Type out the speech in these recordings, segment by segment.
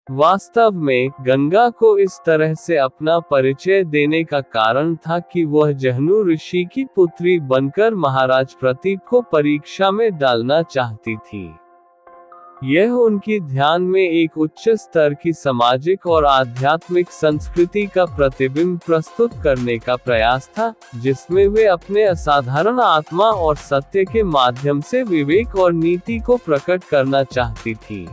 वास्तव में, गंगा को इस तरह से अपना परिचय देने का कारण था कि वह जहनु ऋषि की पुत्री बनकर महाराज प्रतीप को परीक्षा में डालना चाहती थी। यह उनकी ध्यान में एक उच्च स्तर की सामाजिक और आध्यात्मिक संस्कृति का प्रतिबिंब प्रस्तुत करने का प्रयास था, जिसमें वे अपने असाधारण आत्मा और सत्य के माध्यम से विवेक और नीति को प्रकट करना चाहती थी।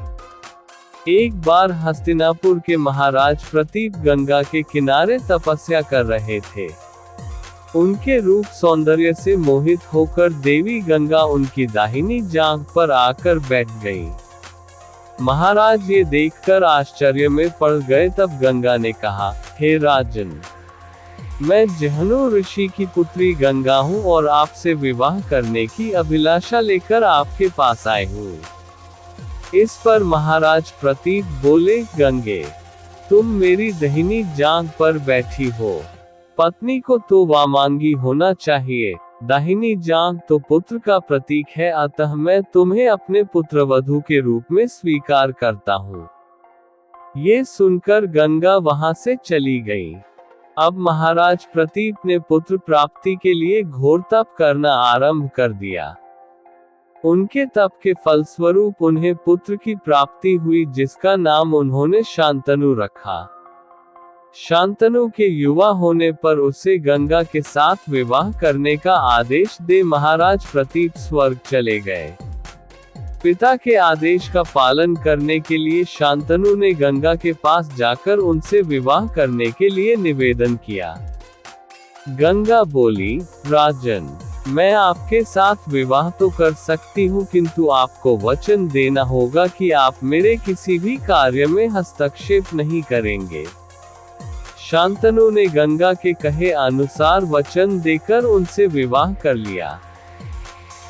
एक बार हस्तिनापुर के महाराज प्रतीप गंगा के किनारे तपस्या कर रहे थे। उनके रूप सौंदर्य से मोहित होकर देवी गंगा उनकी दाहिनी जांघ पर आकर बैठ गई। महाराज ये देखकर आश्चर्य में पड़ गए। तब गंगा ने कहा, हे राजन, मैं जहनु ऋषि की पुत्री गंगा हूँ और आपसे विवाह करने की अभिलाषा लेकर आपके पास आई हूँ। इस पर महाराज प्रतीप बोले, गंगे, तुम मेरी दाहिनी जांघ पर बैठी हो। पत्नी को तो वामांगी होना चाहिए, दाहिनी जांघ तो पुत्र का प्रतीक है, अतः मैं तुम्हें अपने पुत्रवधू के रूप में स्वीकार करता हूँ। ये सुनकर गंगा वहां से चली गई। अब महाराज प्रतीप ने पुत्र प्राप्ति के लिए घोर तप करना आरंभ कर दिया। उनके तप के फलस्वरूप उन्हें पुत्र की प्राप्ति हुई, जिसका नाम उन्होंने शांतनु रखा। शांतनु के युवा होने पर उसे गंगा के साथ विवाह करने का आदेश दे महाराज प्रतीप स्वर्ग चले गए। पिता के आदेश का पालन करने के लिए शांतनु ने गंगा के पास जाकर उनसे विवाह करने के लिए निवेदन किया। गंगा बोली, राजन, मैं आपके साथ विवाह तो कर सकती हूँ, किंतु आपको वचन देना होगा कि आप मेरे किसी भी कार्य में हस्तक्षेप नहीं करेंगे। शांतनु ने गंगा के कहे अनुसार वचन देकर उनसे विवाह कर लिया।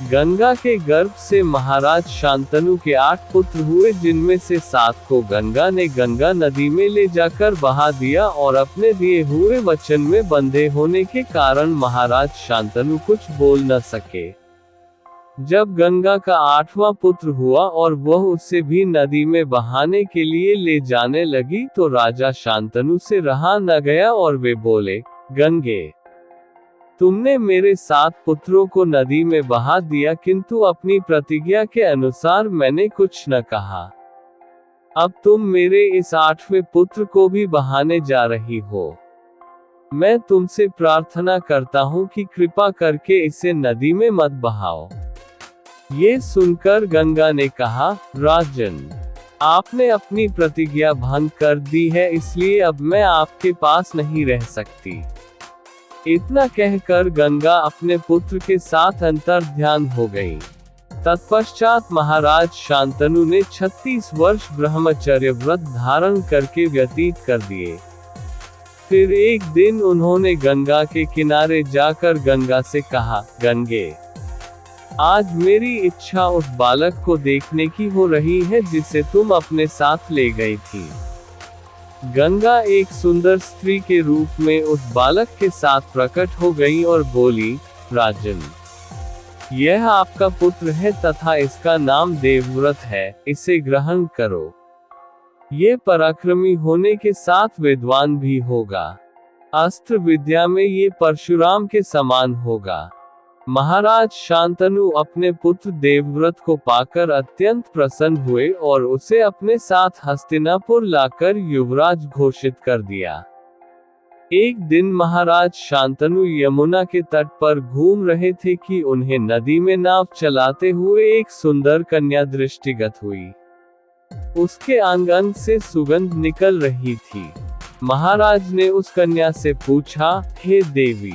गंगा के गर्भ से महाराज शांतनु के 8 पुत्र हुए, जिनमें से 7 को गंगा ने गंगा नदी में ले जाकर बहा दिया और अपने दिए हुए वचन में बंधे होने के कारण महाराज शांतनु कुछ बोल न सके। जब गंगा का 8वां पुत्र हुआ और वह उसे भी नदी में बहाने के लिए ले जाने लगी, तो राजा शांतनु से रहा न गया और वे बोले, गंगे, तुमने मेरे 7 पुत्रों को नदी में बहा दिया, किंतु अपनी प्रतिज्ञा के अनुसार मैंने कुछ न कहा। अब तुम मेरे इस 8वें पुत्र को भी बहाने जा रही हो। मैं तुमसे प्रार्थना करता हूँ कि कृपा करके इसे नदी में मत बहाओ। ये सुनकर गंगा ने कहा, राजन, आपने अपनी प्रतिज्ञा भंग कर दी है, इसलिए अब मैं आपके पास नहीं रह सकती। इतना कहकर गंगा अपने पुत्र के साथ अंतर्ध्यान हो गई। तत्पश्चात महाराज शांतनु ने 36 वर्ष ब्रह्मचर्य व्रत धारण करके व्यतीत कर दिए। फिर एक दिन उन्होंने गंगा के किनारे जाकर गंगा से कहा, गंगे, आज मेरी इच्छा उस बालक को देखने की हो रही है जिसे तुम अपने साथ ले गई थी। गंगा एक सुंदर स्त्री के रूप में उस बालक के साथ प्रकट हो गई और बोली, राजन, यह आपका पुत्र है तथा इसका नाम देवव्रत है, इसे ग्रहण करो। ये पराक्रमी होने के साथ विद्वान भी होगा। अस्त्र विद्या में ये परशुराम के समान होगा। महाराज शांतनु अपने पुत्र देवव्रत को पाकर अत्यंत प्रसन्न हुए और उसे अपने साथ हस्तिनापुर लाकर युवराज घोषित कर दिया। एक दिन महाराज शांतनु यमुना के तट पर घूम रहे थे कि उन्हें नदी में नाव चलाते हुए एक सुंदर कन्या दृष्टिगत हुई। उसके अंग अंग से सुगंध निकल रही थी। महाराज ने उस कन्या से पूछा, हे देवी,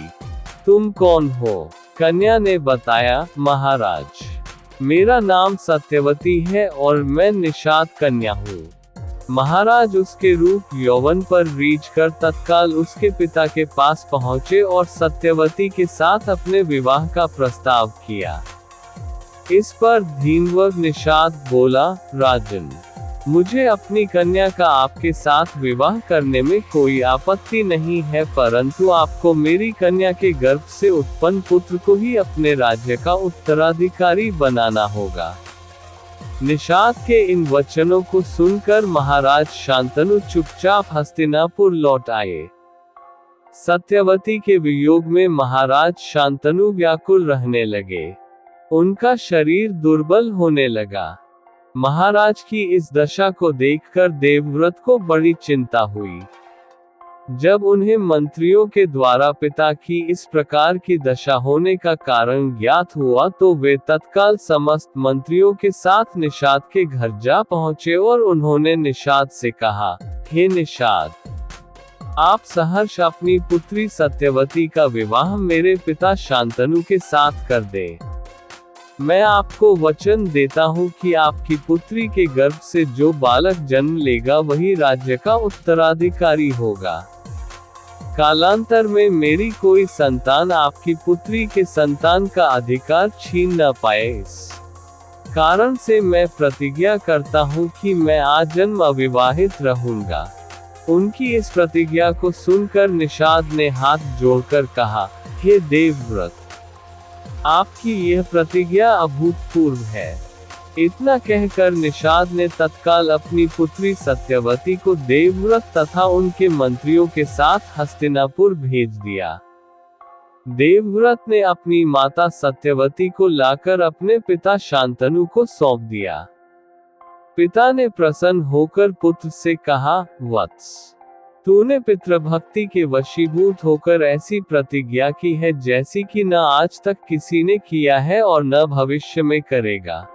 तुम कौन हो? कन्या ने बताया, महाराज, मेरा नाम सत्यवती है और मैं निषाद कन्या हूँ। महाराज उसके रूप यौवन पर रीझ कर तत्काल उसके पिता के पास पहुँचे और सत्यवती के साथ अपने विवाह का प्रस्ताव किया। इस पर धीनवर निषाद बोला, राजन, मुझे अपनी कन्या का आपके साथ विवाह करने में कोई आपत्ति नहीं है, परंतु आपको मेरी कन्या के गर्भ से उत्पन्न पुत्र को ही अपने राज्य का उत्तराधिकारी बनाना होगा। निषाद के इन वचनों को सुनकर महाराज शांतनु चुपचाप हस्तिनापुर लौट आए। सत्यवती के वियोग में महाराज शांतनु व्याकुल रहने लगे। उनका शरीर दुर्बल होने लगा। महाराज की इस दशा को देखकर देवव्रत को बड़ी चिंता हुई। जब उन्हें मंत्रियों के द्वारा पिता की इस प्रकार की दशा होने का कारण ज्ञात हुआ तो वे तत्काल समस्त मंत्रियों के साथ निषाद के घर जा पहुंचे और उन्होंने निषाद से कहा, हे निषाद, आप सहर्ष अपनी पुत्री सत्यवती का विवाह मेरे पिता शांतनु के साथ कर दे। मैं आपको वचन देता हूँ कि आपकी पुत्री के गर्भ से जो बालक जन्म लेगा वही राज्य का उत्तराधिकारी होगा। कालांतर में मेरी कोई संतान आपकी पुत्री के संतान का अधिकार छीन न पाए। इस कारण से मैं प्रतिज्ञा करता हूँ कि मैं आजन्म अविवाहित रहूंगा। उनकी इस प्रतिज्ञा को सुनकर निषाद ने हाथ जोड़कर कहा, हे देवव्रत, आपकी यह प्रतिज्ञा अभूतपूर्व है। इतना कहकर निषाद ने तत्काल अपनी पुत्री सत्यवती को देवव्रत तथा उनके मंत्रियों के साथ हस्तिनापुर भेज दिया। देवव्रत ने अपनी माता सत्यवती को लाकर अपने पिता शांतनु को सौंप दिया। पिता ने प्रसन्न होकर पुत्र से कहा, वत्स, तूने पितृभक्ति के वशीभूत होकर ऐसी प्रतिज्ञा की है जैसी कि न आज तक किसी ने किया है और न भविष्य में करेगा।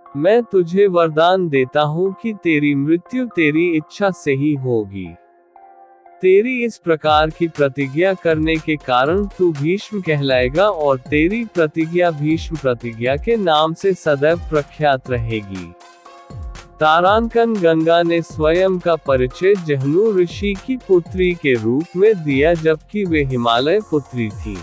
मैं तुझे वरदान देता हूँ कि तेरी मृत्यु तेरी इच्छा से ही होगी। तेरी इस प्रकार की प्रतिज्ञा करने के कारण तू भीष्म कहलाएगा और तेरी प्रतिज्ञा भीष्म प्रतिज्ञा के नाम से सदैव प्रख्यात रहेगी। तारांकन गंगा ने स्वयं का परिचय जहनु ऋषि की पुत्री के रूप में दिया जबकि वे हिमालय पुत्री थी।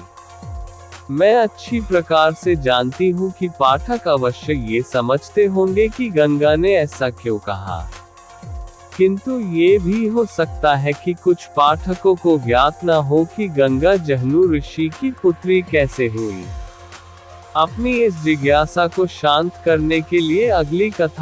मैं अच्छी प्रकार से जानती हूँ कि पाठक अवश्य ये समझते होंगे कि गंगा ने ऐसा क्यों कहा, किंतु ये भी हो सकता है कि कुछ पाठकों को ज्ञात न हो कि गंगा जहनु ऋषि की पुत्री कैसे हुई। अपनी इस जिज्ञासा को शांत करने के लिए अगली कथा